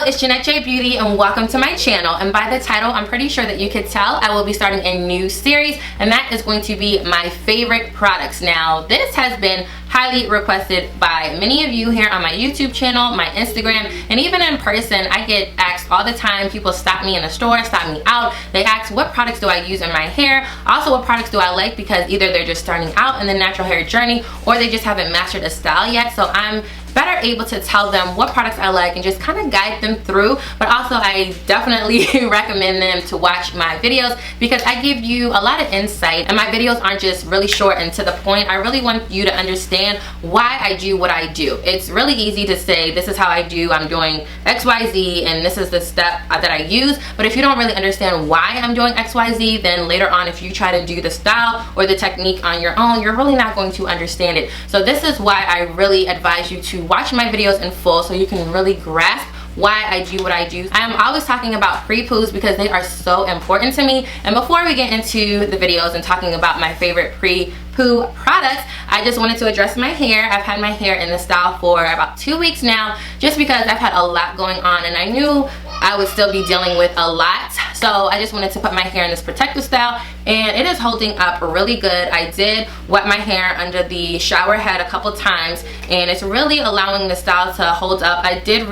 it's Jeanette J Beauty and welcome to my channel. And by the title, I'm pretty sure that you could tell I will be starting a new series, and that is going to be my favorite products. Now, this has been highly requested by many of you here on my YouTube channel, my Instagram, and even in person. I get asked all the time. People stop me in the store, stop me out. They ask, what products do I use in my hair? Also, what products do I like, because either they're just starting out in the natural hair journey or they just haven't mastered a style yet. So I'm better able to tell them what products I like and just kind of guide them through. But also, I definitely recommend them to watch my videos because I give you a lot of insight, and my videos aren't just really short and to the point. I really want you to understand why I do what I do. It's really easy to say, this is how I do, I'm doing XYZ, and this is the step that I use. But if you don't really understand why I'm doing XYZ, then later on, if you try to do the style or the technique on your own, you're really not going to understand it. So this is why I really advise you to watch my videos in full so you can really grasp why I do what I do. I am always talking about pre-poos because they are so important to me. And before we get into the videos and talking about my favorite pre-poo products, I just wanted to address my hair. I've had my hair in this style for about 2 weeks now, just because I've had a lot going on and I knew I would still be dealing with a lot. So I just wanted to put my hair in this protective style, and it is holding up really good. I did wet my hair under the shower head a couple times, and it's really allowing the style to hold up. I did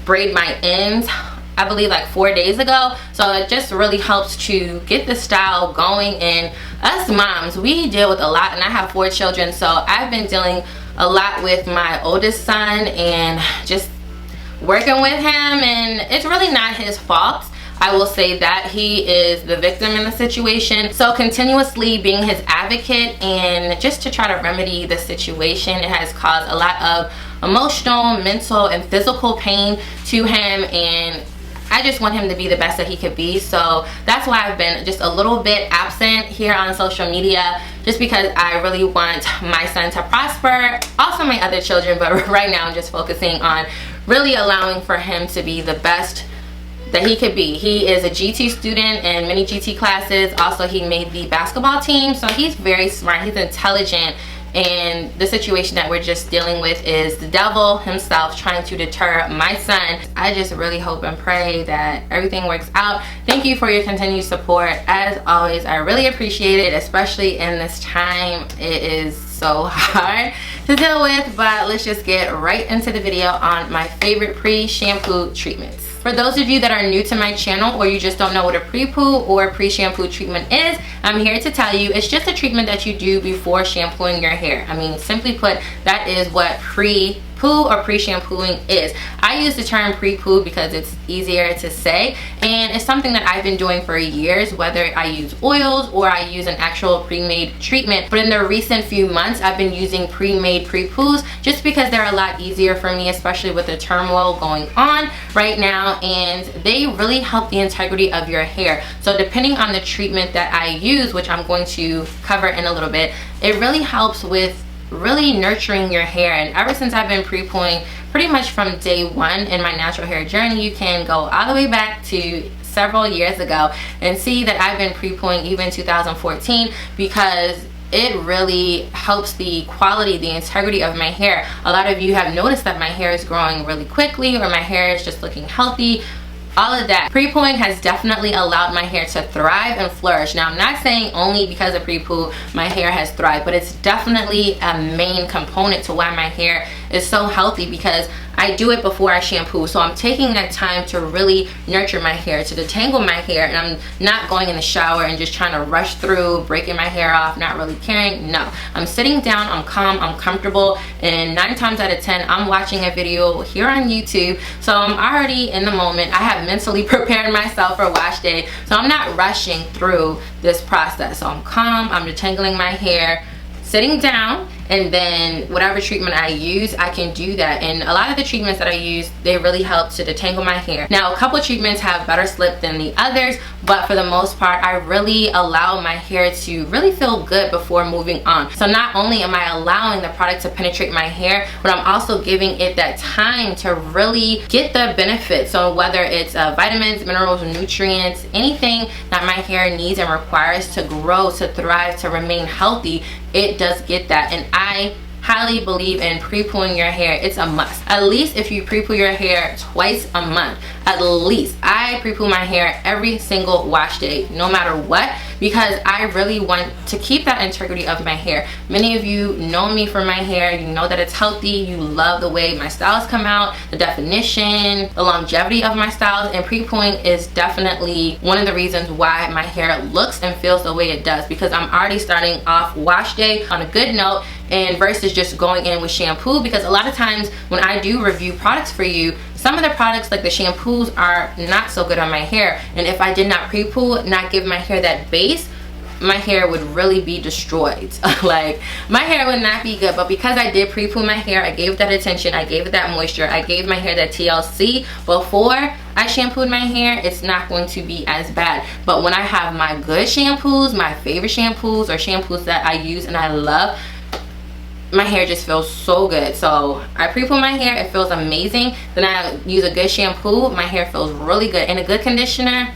braid my ends, I believe like 4 days ago, so it just really helps to get the style going. And us moms, we deal with a lot, and I have 4 children, so I've been dealing a lot with my oldest son and just working with him, and it's really not his fault. I will say that he is the victim in the situation. So continuously being his advocate and just to try to remedy the situation, it has caused a lot of emotional, mental, and physical pain to him, and I just want him to be the best that he could be. So that's why I've been just a little bit absent here on social media, just because I really want my son to prosper, also my other children, but right now I'm just focusing on really allowing for him to be the best that he could be. He is a GT student in many GT classes. Also, he made the basketball team, so he's very smart, he's intelligent. And the situation that we're just dealing with is the devil himself trying to deter my son. I just really hope and pray that everything works out. Thank you for your continued support. As always, I really appreciate it, especially in this time. It is so hard to deal with, but let's just get right into the video on my favorite pre-shampoo treatments. For those of you that are new to my channel, or you just don't know what a pre-poo or pre-shampoo treatment is, I'm here to tell you it's just a treatment that you do before shampooing your hair. I mean, simply put, that is what pre-poo or pre-shampooing is. I use the term pre-poo because it's easier to say, and it's something that I've been doing for years, whether I use oils or I use an actual pre-made treatment. But in the recent few months, I've been using pre-made pre-poos just because they're a lot easier for me, especially with the turmoil going on right now, and they really help the integrity of your hair. So depending on the treatment that I use, which I'm going to cover in a little bit, it really helps with really nurturing your hair. And ever since I've been pre-pooing, pretty much from day one in my natural hair journey, you can go all the way back to several years ago and see that I've been pre-pooing even 2014, because it really helps the quality, the integrity of my hair. A lot of you have noticed that my hair is growing really quickly, or my hair is just looking healthy. All of that. Pre-pooing has definitely allowed my hair to thrive and flourish. Now, I'm not saying only because of pre-poo my hair has thrived, but it's definitely a main component to why my hair is so healthy, because I do it before I shampoo. So I'm taking that time to really nurture my hair, to detangle my hair, and I'm not going in the shower and just trying to rush through, breaking my hair off, not really caring. No, I'm sitting down, I'm calm, I'm comfortable, and 9 times out of 10 I'm watching a video here on YouTube, so I'm already in the moment. I have mentally prepared myself for wash day, so I'm not rushing through this process. So I'm calm, I'm detangling my hair, sitting down, and then whatever treatment I use, I can do that. And a lot of the treatments that I use, they really help to detangle my hair. Now, a couple of treatments have better slip than the others, but for the most part, I really allow my hair to really feel good before moving on. So not only am I allowing the product to penetrate my hair, but I'm also giving it that time to really get the benefits. So whether it's vitamins, minerals, nutrients, anything that my hair needs and requires to grow, to thrive, to remain healthy, it does get that. And I highly believe in pre-pooing your hair. It's a must. At least if you pre-poo your hair twice a month, at least. I pre-poo my hair every single wash day, no matter what, because I really want to keep that integrity of my hair. Many of you know me for my hair. You know that it's healthy. You love the way my styles come out, the definition, the longevity of my styles, and pre-pooing is definitely one of the reasons why my hair looks and feels the way it does, because I'm already starting off wash day on a good note, and versus just going in with shampoo. Because a lot of times when I do review products for you, some of the products like the shampoos are not so good on my hair, and if I did not pre-poo, not give my hair that base, my hair would really be destroyed. Like, my hair would not be good. But because I did pre-poo my hair, I gave it that attention, I gave it that moisture, I gave my hair that TLC before I shampooed my hair, it's not going to be as bad. But when I have my good shampoos, my favorite shampoos, or shampoos that I use and I love, my hair just feels so good. So I pre-poo my hair, it feels amazing. Then I use a good shampoo, my hair feels really good. And a good conditioner,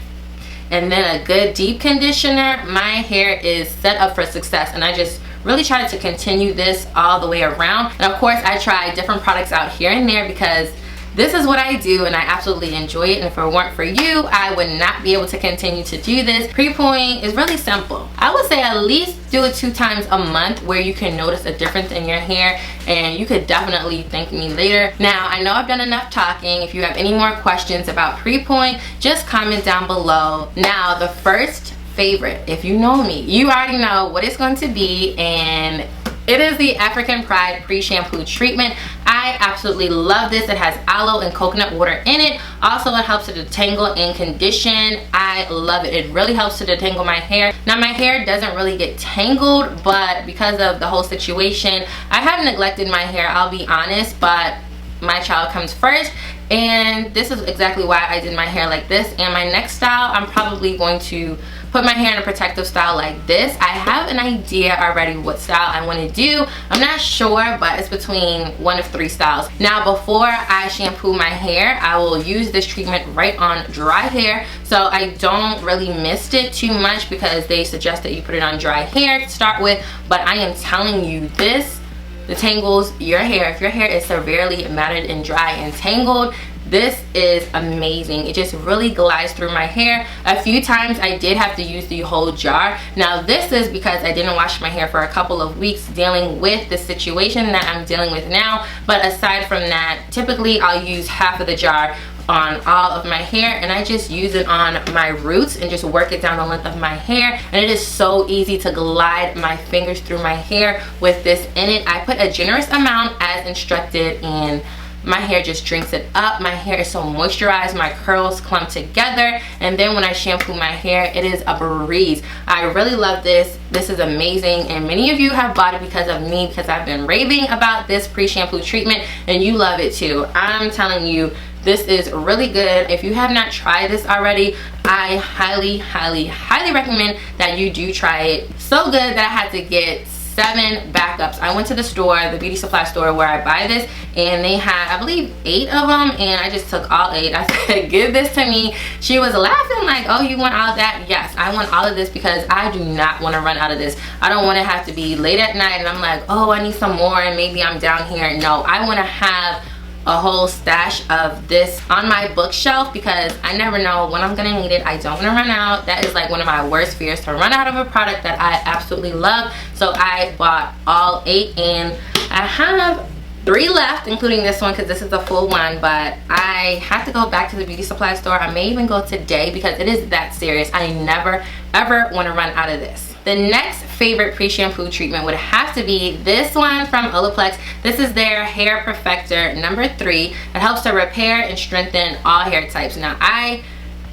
and then a good deep conditioner, my hair is set up for success. And I just really try to continue this all the way around. And of course I try different products out here and there, because this is what I do and I absolutely enjoy it, and if it weren't for you, I would not be able to continue to do this. Pre-pooing is really simple. I would say at least do it 2 times a month, where you can notice a difference in your hair, and you could definitely thank me later. Now, I know I've done enough talking. If you have any more questions about pre-pooing, just comment down below. Now, the first favorite, if you know me, you already know what it's going to be, and it is the African Pride pre-shampoo treatment. I absolutely love this. It has aloe and coconut water in it. Also, it helps to detangle and condition. I love it. It really helps to detangle my hair. Now, my hair doesn't really get tangled, but because of the whole situation, I have neglected my hair, I'll be honest, but my child comes first, and this is exactly why I did my hair like this. And my next style, I'm probably going to put my hair in a protective style like this. I have an idea already what style I want to do. I'm not sure, but it's between 1 of 3 styles. Now, before I shampoo my hair, I will use this treatment right on dry hair, so I don't really mist it too much, because they suggest that you put it on dry hair to start with. But I am telling you, this detangles your hair. If your hair is severely matted and dry and tangled, this is amazing. It just really glides through my hair. A few times I did have to use the whole jar. Now, this is because I didn't wash my hair for a couple of weeks dealing with the situation that I'm dealing with now. But aside from that, typically I'll use half of the jar on all of my hair, and I just use it on my roots and just work it down the length of my hair. And it is so easy to glide my fingers through my hair with this in it. I put a generous amount as instructed, and my hair just drinks it up. My hair is so moisturized, my curls clump together, and then when I shampoo my hair, it is a breeze. I really love this. This is amazing, and many of you have bought it because of me, because I've been raving about this pre-shampoo treatment, and you love it too. I'm telling you, this is really good. If you have not tried this already, I highly, highly, highly recommend that you do try it. So good that I had to get 7 backups. I went to the store, the beauty supply store where I buy this, and they had, I believe, 8 of them, and I just took all 8. I said, give this to me. She was laughing like, oh, you want all of that? Yes, I want all of this, because I do not want to run out of this. I don't want to have to be late at night and I'm like, oh, I need some more, and maybe I'm down here. No, I want to have a whole stash of this on my bookshelf, because I never know when I'm gonna need it. I don't want to run out. That is like one of my worst fears, to run out of a product that I absolutely love. So I bought all 8, and I have 3 left, including this one, because this is the full one. But I have to go back to the beauty supply store. I may even go today, because it is that serious. I never ever want to run out of this. The next favorite pre-shampoo treatment would have to be this one from Olaplex. This is their Hair Perfector number 3. It helps to repair and strengthen all hair types. Now, I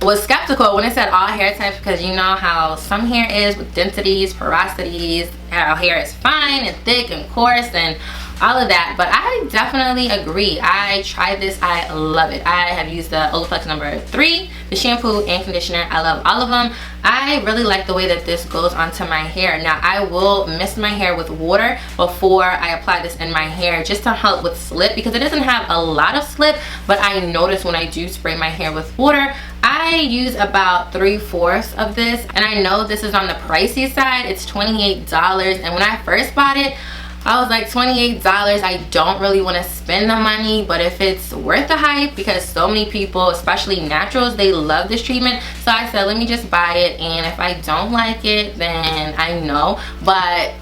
was skeptical when it said all hair types, because you know how some hair is with densities, porosities, how hair is fine and thick and coarse and all of that. But I definitely agree. I tried this. I love it. I have used the Olaplex number 3, the shampoo and conditioner. I love all of them. I really like the way that this goes onto my hair. Now, I will mist my hair with water before I apply this in my hair, just to help with slip, because it doesn't have a lot of slip. But I notice when I do spray my hair with water, I use about 3/4 of this. And I know this is on the pricey side. It's $28. And when I first bought it, I was like, $28, I don't really want to spend the money, but if it's worth the hype, because so many people, especially naturals, they love this treatment. So I said, let me just buy it, and if I don't like it, then I know. But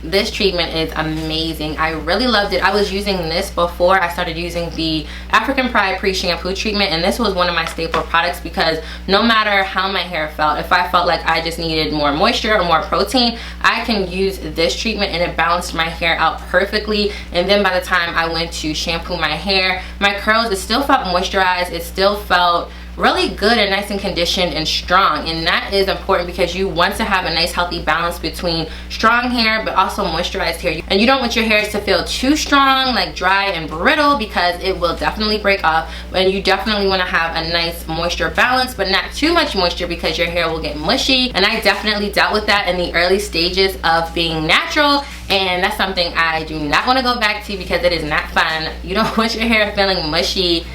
this treatment is amazing. I really loved it. I was using this before I started using the African Pride pre-shampoo treatment, and this was one of my staple products because no matter how my hair felt, if I felt like I just needed more moisture or more protein, I can use this treatment and it balanced my hair out perfectly. And then by the time I went to shampoo my hair, my curls, it still felt moisturized, it still felt really good and nice and conditioned and strong. And that is important because you want to have a nice healthy balance between strong hair but also moisturized hair. And you don't want your hair to feel too strong, like dry and brittle, because it will definitely break off. And you definitely want to have a nice moisture balance, but not too much moisture because your hair will get mushy. And I definitely dealt with that in the early stages of being natural, and that's something I do not want to go back to because it is not fun. You don't want your hair feeling mushy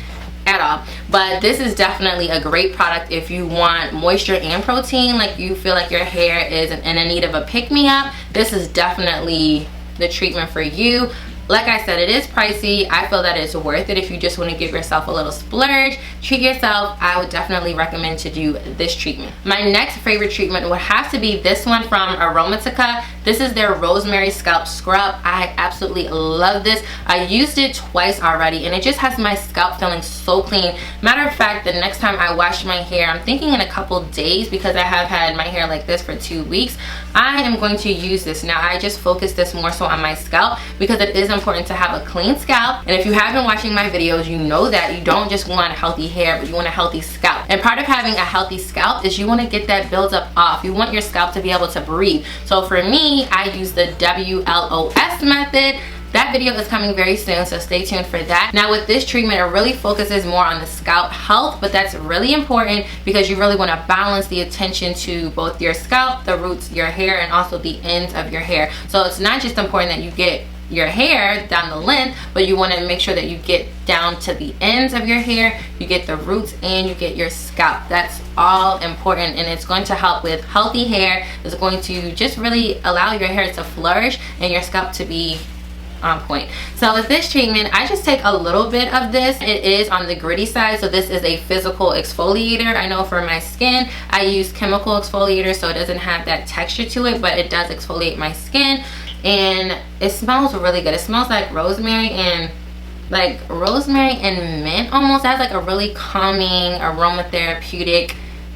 at all. But this is definitely a great product if you want moisture and protein, like you feel like your hair is in need of a pick-me-up. This is definitely the treatment for you. Like I said, it is pricey. I feel that it's worth it if you just want to give yourself a little splurge, treat yourself. I would definitely recommend to do this treatment. My next favorite treatment would have to be this one from AromatoCut. This is their Rosemary Scalp Scrub. I absolutely love this. I used it twice already and it just has my scalp feeling so clean. Matter of fact, the next time I wash my hair, I'm thinking in a couple days, because I have had my hair like this for 2 weeks, I am going to use this. Now I just focus this more so on my scalp because it is important to have a clean scalp. And if you have been watching my videos, you know that you don't just want healthy hair, but you want a healthy scalp. And part of having a healthy scalp is you want to get that buildup off. You want your scalp to be able to breathe. So for me, I use the WLOS method. That video is coming very soon, so stay tuned for that. Now with this treatment, it really focuses more on the scalp health, but that's really important because you really want to balance the attention to both your scalp, the roots, your hair, and also the ends of your hair. So it's not just important that you get your hair down the length, but you want to make sure that you get down to the ends of your hair, you get the roots, and you get your scalp. That's all important, and it's going to help with healthy hair. It's going to just really allow your hair to flourish and your scalp to be on point. So with this treatment, I just take a little bit of this. It is on the gritty side, so this is a physical exfoliator. I know for my skin, I use chemical exfoliator, so it doesn't have that texture to it, but it does exfoliate my skin, and it smells really good. It smells like rosemary and mint almost. It has like a really calming aromatherapeutic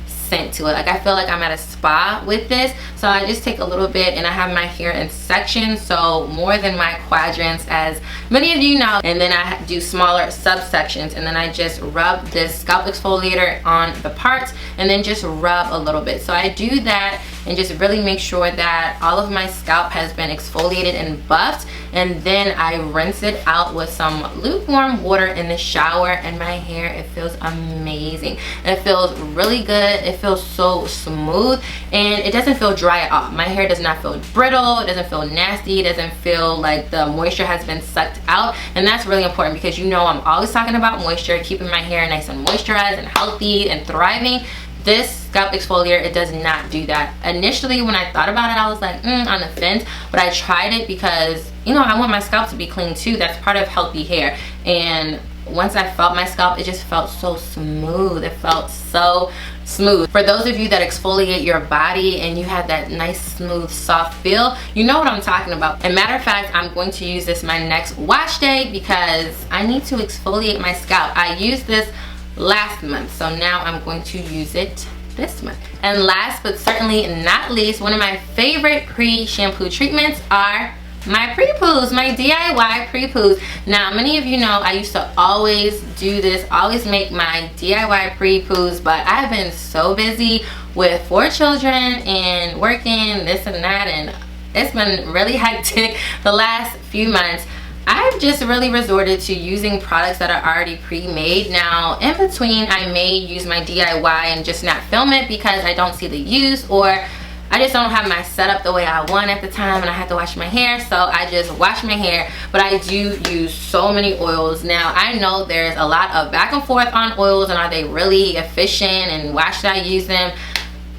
scent to it. Like I feel like I'm at a spa with this. So I just take a little bit, and I have my hair in sections, so more than my quadrants, as many of you know, and then I do smaller subsections, and then I just rub this scalp exfoliator on the parts and then just rub a little bit. So I do that and just really make sure that all of my scalp has been exfoliated and buffed, and then I rinse it out with some lukewarm water in the shower, and my hair, it feels amazing. It feels really good. It feels so smooth, and it doesn't feel dry at all. My hair does not feel brittle. It doesn't feel nasty. It doesn't feel like the moisture has been sucked out, and that's really important because you know I'm always talking about moisture, keeping my hair nice and moisturized and healthy and thriving. This scalp exfoliator, it does not do that. Initially, when I thought about it, I was like, on the fence, but I tried it because, you know, I want my scalp to be clean too. That's part of healthy hair. And once I felt my scalp, it just felt so smooth. It felt so smooth. For those of you that exfoliate your body and you have that nice, smooth, soft feel, you know what I'm talking about. And matter of fact, I'm going to use this my next wash day because I need to exfoliate my scalp. I used this last month, so now I'm going to use it this month. And last but certainly not least, one of my favorite pre-shampoo treatments are my pre-poos, my DIY pre-poos. Now many of you know I used to always do this, always make my DIY pre-poos, but I've been so busy with 4 children and working this and that, and it's been really hectic the last few months. I've just really resorted to using products that are already pre-made. Now in between, I may use my DIY and just not film it because I don't see the use, or I just don't have my setup the way I want at the time and I have to wash my hair, so I just wash my hair. But I do use so many oils. Now I know there's a lot of back and forth on oils and are they really efficient and why should I use them?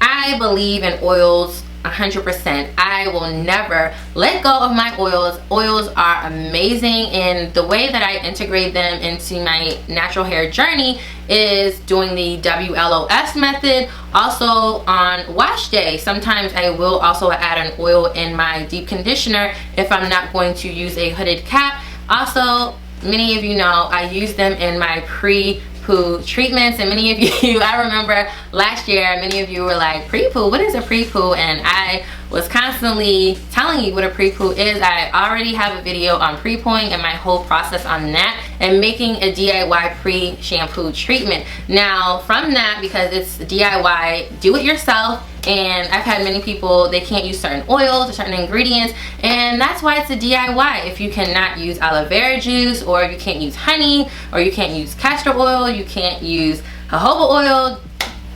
I believe in oils 100%. I will never let go of my oils. Oils are amazing, and the way that I integrate them into my natural hair journey is doing the WLOS method. Also on wash day, sometimes I will also add an oil in my deep conditioner if I'm not going to use a hooded cap. Also, many of you know I use them in my pre-poo treatments, and many of you, I remember last year, many of you were like, pre-poo, what is a pre-poo? And I was constantly telling you what a pre-poo is. I already have a video on pre-pooing and my whole process on that, and making a DIY pre-shampoo treatment. Now from that, because it's DIY, do it yourself, and I've had many people, they can't use certain oils or certain ingredients, and that's why it's a DIY. If you cannot use aloe vera juice, or you can't use honey, or you can't use castor oil, you can't use jojoba oil,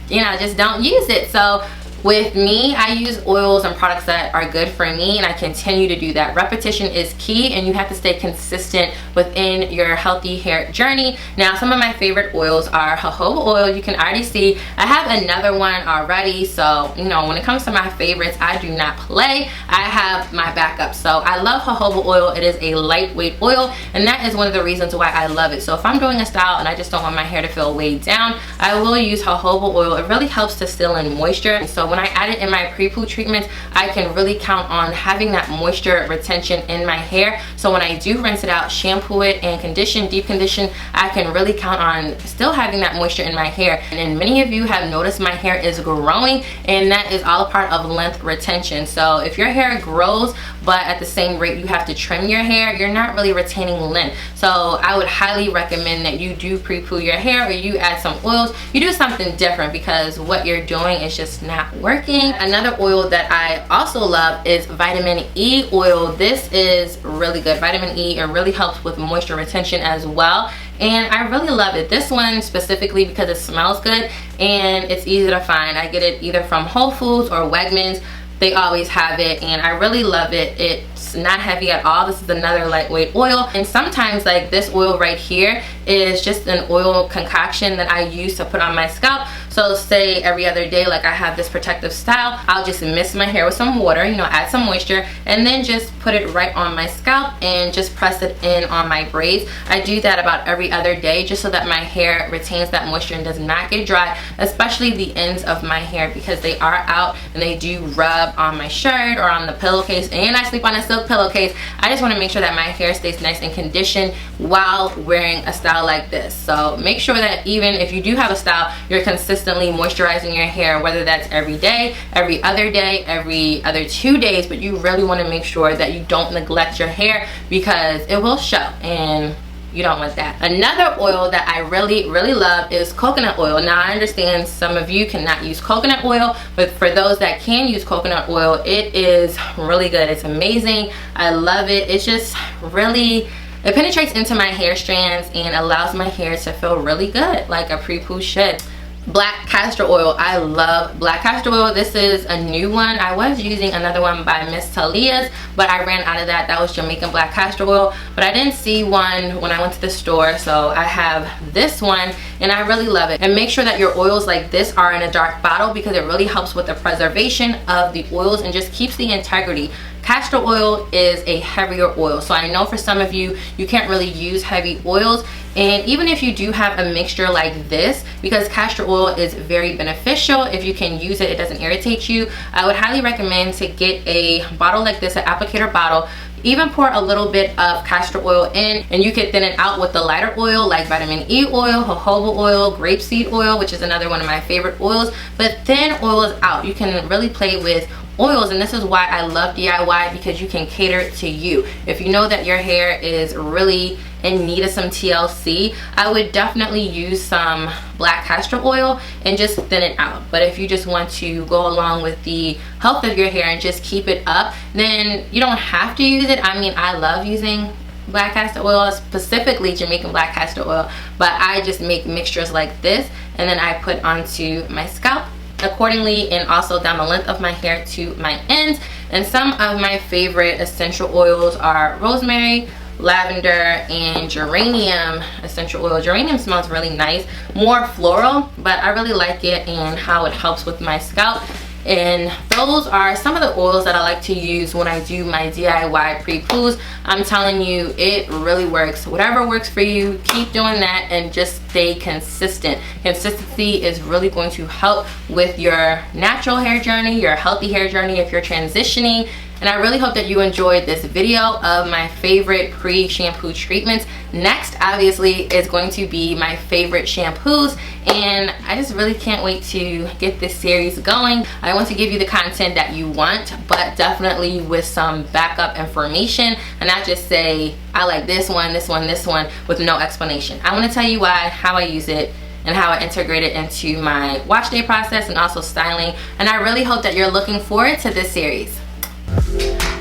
you know, just don't use it. So with me, I use oils and products that are good for me, and I continue to do that. Repetition is key, and you have to stay consistent within your healthy hair journey. Now, some of my favorite oils are jojoba oil. You can already see I have another one already, so you know, when it comes to my favorites, I do not play. I have my backup. So I love jojoba oil. It is a lightweight oil, and that is one of the reasons why I love it. So if I'm doing a style and I just don't want my hair to feel weighed down, I will use jojoba oil. It really helps to still in moisture, and so when I add it in my pre-poo treatments, I can really count on having that moisture retention in my hair. So when I do rinse it out, shampoo it, and condition, deep condition, I can really count on still having that moisture in my hair. And many of you have noticed my hair is growing, and that is all a part of length retention. So if your hair grows, but at the same rate you have to trim your hair, you're not really retaining length. So I would highly recommend that you do pre-poo your hair, or you add some oils, you do something different, because what you're doing is just not working. Another oil that I also love is vitamin E oil. This is really good. Vitamin E, it really helps with moisture retention as well, and I really love it. This one specifically because it smells good and it's easy to find. I get it either from Whole Foods or Wegmans. They always have it, and I really love it. It's not heavy at all. This is another lightweight oil, and sometimes like this oil right here is just an oil concoction that I use to put on my scalp. So say every other day, like I have this protective style, I'll just mist my hair with some water, you know, add some moisture, and then just put it right on my scalp and just press it in on my braids. I do that about every other day, just so that my hair retains that moisture and does not get dry, especially the ends of my hair, because they are out and they do rub on my shirt or on the pillowcase, and I sleep on a silk pillowcase. I just want to make sure that my hair stays nice and conditioned while wearing a style like this. So make sure that even if you do have a style, you're consistently moisturizing your hair, whether that's every day, every other 2 days, but you really want to make sure that you don't neglect your hair, because it will show, and you don't want that. Another oil that I really love is coconut oil. Now I understand some of you cannot use coconut oil, but for those that can use coconut oil, it is really good. It's amazing. I love it. It's just really, it penetrates into my hair strands and allows my hair to feel really good, like a pre-poo should. Black castor oil. I love black castor oil. This is a new one. I was using another one by Miss Talia's, but I ran out of that. That was Jamaican black castor oil, but I didn't see one when I went to the store, so I have this one, and I really love it. And make sure that your oils like this are in a dark bottle, because it really helps with the preservation of the oils and just keeps the integrity. Castor oil is a heavier oil, so I know for some of you, you can't really use heavy oils. And even if you do have a mixture like this, because castor oil is very beneficial, if you can use it, it doesn't irritate you, I would highly recommend to get a bottle like this, an applicator bottle. Even pour a little bit of castor oil in, and you can thin it out with the lighter oil like vitamin E oil, jojoba oil, grapeseed oil, which is another one of my favorite oils. But thin oils out. You can really play with oils, and this is why I love DIY, because you can cater it to you. If you know that your hair is really in need of some TLC, I would definitely use some black castor oil and just thin it out. But if you just want to go along with the health of your hair and just keep it up, then you don't have to use it. I mean, I love using black castor oil, specifically Jamaican black castor oil, but I just make mixtures like this, and then I put onto my scalp accordingly, and also down the length of my hair to my ends. And some of my favorite essential oils are rosemary, lavender, and geranium essential oil. Geranium smells really nice, more floral, but I really like it and how it helps with my scalp. And those are some of the oils that I like to use when I do my DIY pre-poos. I'm telling you, it really works. Whatever works for you, keep doing that and just stay consistent. Consistency is really going to help with your natural hair journey, your healthy hair journey if you're transitioning. And I really hope that you enjoyed this video of my favorite pre-shampoo treatments. Next, obviously, is going to be my favorite shampoos. And I just really can't wait to get this series going. I want to give you the content that you want, but definitely with some backup information, and not just say, I like this one, this one, this one, with no explanation. I want to tell you why, how I use it, and how I integrate it into my wash day process and also styling. And I really hope that you're looking forward to this series.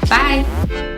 Bye.